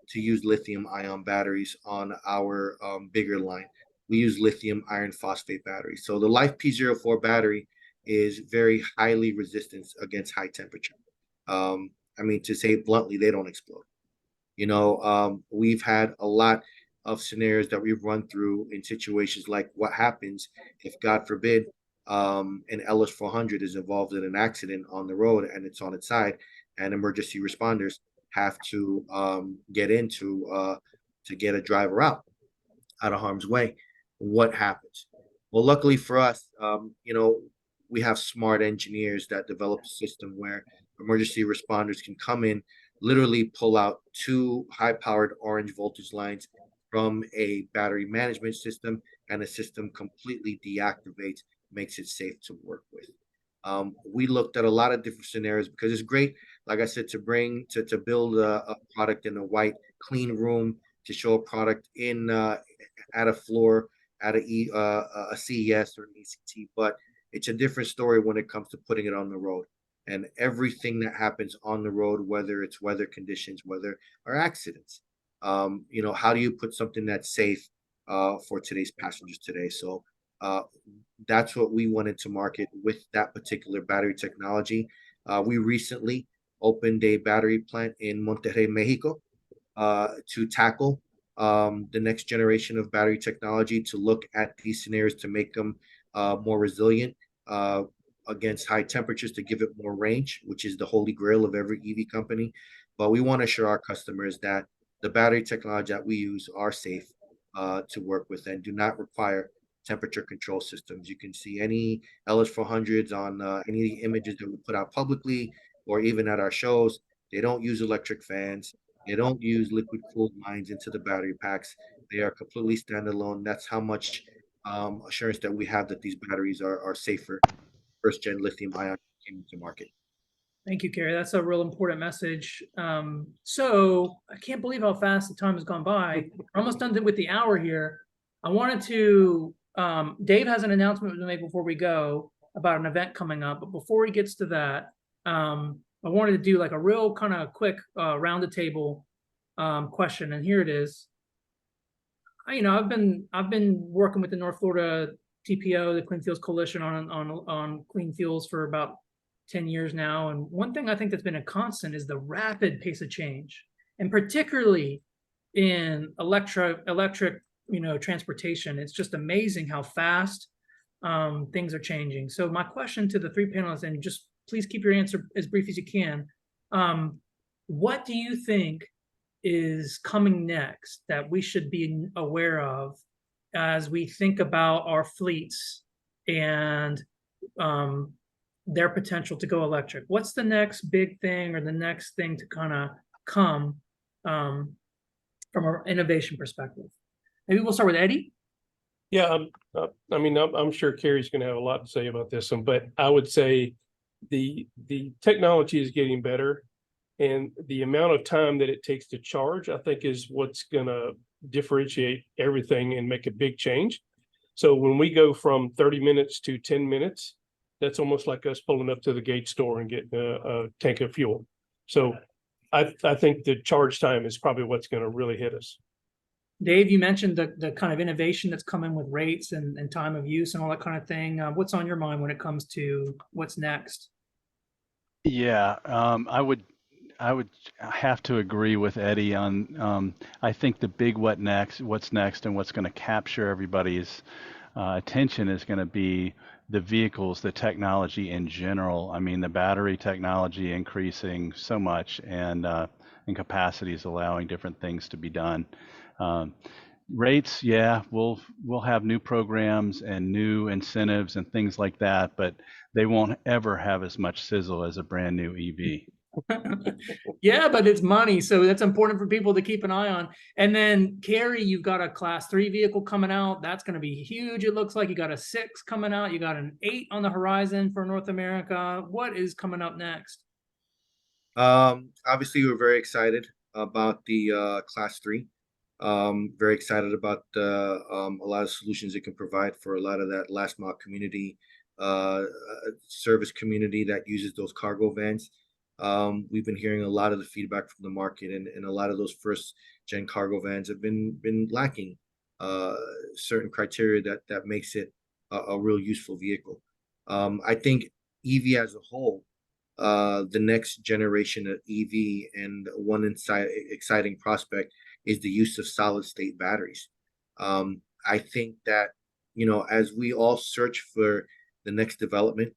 to use lithium ion batteries on our bigger line. We use lithium iron phosphate batteries. So the Life P04 battery is very highly resistant against high temperature. To say it bluntly, they don't explode. We've had a lot of scenarios that we've run through in situations like what happens if, God forbid, an LS 400 is involved in an accident on the road and it's on its side, and emergency responders have to get in to get a driver out of harm's way. What happens? Well, luckily for us, we have smart engineers that develop a system where emergency responders can come in, literally pull out 2 high-powered orange voltage lines from a battery management system, and the system completely deactivates, makes it safe to work with. We looked at a lot of different scenarios because it's great, like I said, to build a product in a white, clean room, to show a product in at a floor, at a CES or an ECT, but it's a different story when it comes to putting it on the road. And everything that happens on the road, whether it's weather conditions, whether or accidents, how do you put something that's safe for today's passengers today? So that's what we wanted to market with that particular battery technology. We recently opened a battery plant in Monterrey, Mexico, to tackle the next generation of battery technology, to look at these scenarios, to make them more resilient against high temperatures, to give it more range, which is the holy grail of every EV company. But we want to assure our customers that the battery technology that we use are safe to work with and do not require temperature control systems. You can see any LS400s on any images that we put out publicly or even at our shows. They don't use electric fans. They don't use liquid cooled lines into the battery packs. They are completely standalone. That's how much assurance that we have that these batteries are safer. First gen lithium ion came into market. Thank you, Kerry. That's a real important message. So I can't believe how fast the time has gone by. We're almost done with the hour here. I wanted to, Dave has an announcement to make before we go about an event coming up. But before he gets to that, I wanted to do like a real kind of quick round the table question. And here it is. I've been working with the North Florida TPO, the Clean Fuels Coalition, on clean fuels for about 10 years now. And one thing I think that's been a constant is the rapid pace of change, and particularly in electric, transportation. It's just amazing how fast things are changing. So my question to the three panelists, and just please keep your answer as brief as you can. What do you think is coming next that we should be aware of as we think about our fleets and their potential to go electric? What's the next big thing or the next thing to kind of come from an innovation perspective? Maybe we'll start with Eddie. Yeah, I'm sure Kerry's going to have a lot to say about this one, but I would say the technology is getting better, and the amount of time that it takes to charge, I think, is what's going to differentiate everything and make a big change. So when we go from 30 minutes to 10 minutes, that's almost like us pulling up to the gate store and getting a tank of fuel. So I think the charge time is probably what's going to really hit us. Dave, you mentioned the kind of innovation that's coming with rates and time of use and all that kind of thing. What's on your mind when it comes to what's next? Yeah, I would have to agree with Eddie on, I think the big what's next and what's going to capture everybody's attention is going to be the vehicles, the technology in general. I mean, the battery technology increasing so much, and capacity is allowing different things to be done. Rates, yeah, we'll have new programs and new incentives and things like that, but they won't ever have as much sizzle as a brand new EV. Yeah, but it's money, so that's important for people to keep an eye on. And then, Kerry, you've got a Class 3 vehicle coming out. That's going to be huge. It looks like you got a 6 coming out. You got an 8 on the horizon for North America. What is coming up next? Obviously, we're very excited about the Class 3. Very excited about a lot of solutions it can provide for a lot of that last mile community, service community that uses those cargo vans. We've been hearing a lot of the feedback from the market, and a lot of those first gen cargo vans have been lacking certain criteria that makes it a real useful vehicle. I think EV as a whole, the next generation of EV, and one exciting prospect is the use of solid state batteries. I think that, as we all search for the next development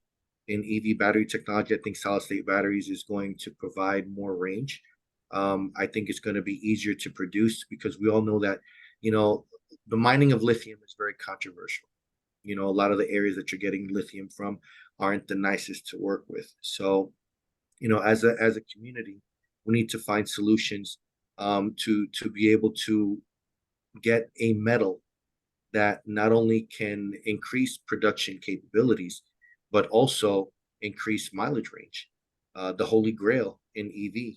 in EV battery technology, I think solid state batteries is going to provide more range. I think it's going to be easier to produce, because we all know that, the mining of lithium is very controversial. A lot of the areas that you're getting lithium from aren't the nicest to work with. So, as a community, we need to find solutions to be able to get a metal that not only can increase production capabilities, but also increase mileage range. The holy grail in EV,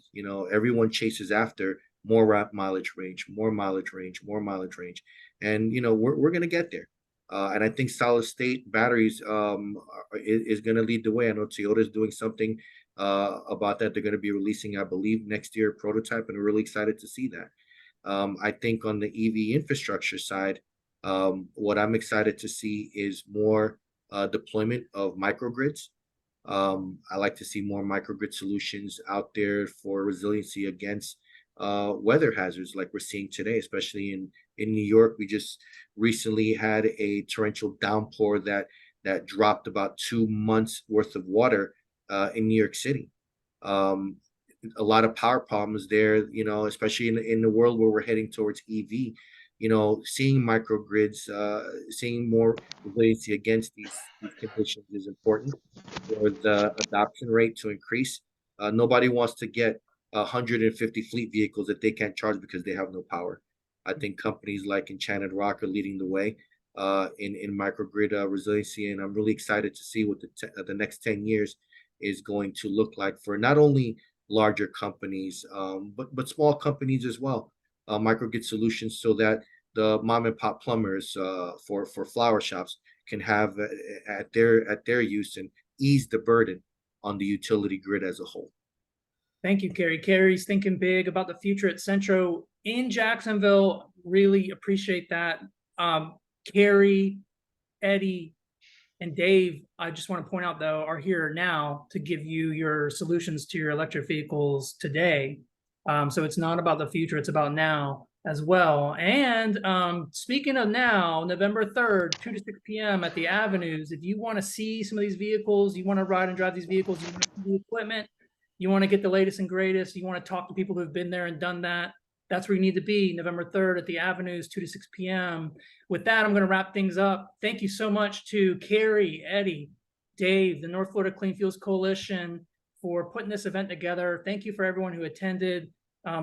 everyone chases after more mileage range, more mileage range, more mileage range. And, we're going to get there. And I think solid state batteries is going to lead the way. I know Toyota is doing something about that. They're going to be releasing, I believe, next year, a prototype, and I'm really excited to see that. I think on the EV infrastructure side, what I'm excited to see is more deployment of microgrids. I like to see more microgrid solutions out there for resiliency against weather hazards like we're seeing today, especially in New York. We just recently had a torrential downpour that dropped about 2 months worth of water in New York City. A lot of power problems there, especially in the world where we're heading towards EV. seeing microgrids, seeing more resiliency against these conditions is important for the adoption rate to increase. Nobody wants to get 150 fleet vehicles that they can't charge because they have no power. I think companies like Enchanted Rock are leading the way in microgrid resiliency, and I'm really excited to see what the next 10 years is going to look like for not only larger companies, but small companies as well. Microgrid solutions so that the mom and pop plumbers for flower shops can have at their use and ease the burden on the utility grid as a whole. Thank you, Kerry. Kerry's thinking big about the future at Cenntro in Jacksonville. Really appreciate that. Kerry, Eddie, and Dave, I just want to point out, though, are here now to give you your solutions to your electric vehicles today. So it's not about the future, it's about now as well. And speaking of now, November 3rd, 2 to 6 p.m. at the Avenues, if you want to see some of these vehicles, you want to ride and drive these vehicles, you want to see the equipment, you want to get the latest and greatest, you want to talk to people who have been there and done that, that's where you need to be, November 3rd at the Avenues, 2 to 6 p.m. With that, I'm going to wrap things up. Thank you so much to Kerry, Eddie, Dave, the North Florida Clean Fuels Coalition for putting this event together. Thank you for everyone who attended.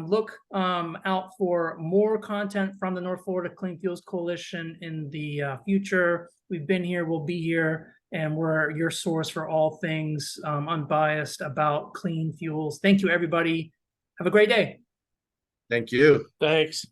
Look out for more content from the North Florida Clean Fuels Coalition in the future. We've been here, we'll be here, and we're your source for all things unbiased about clean fuels. Thank you, everybody. Have a great day. Thank you. Thanks.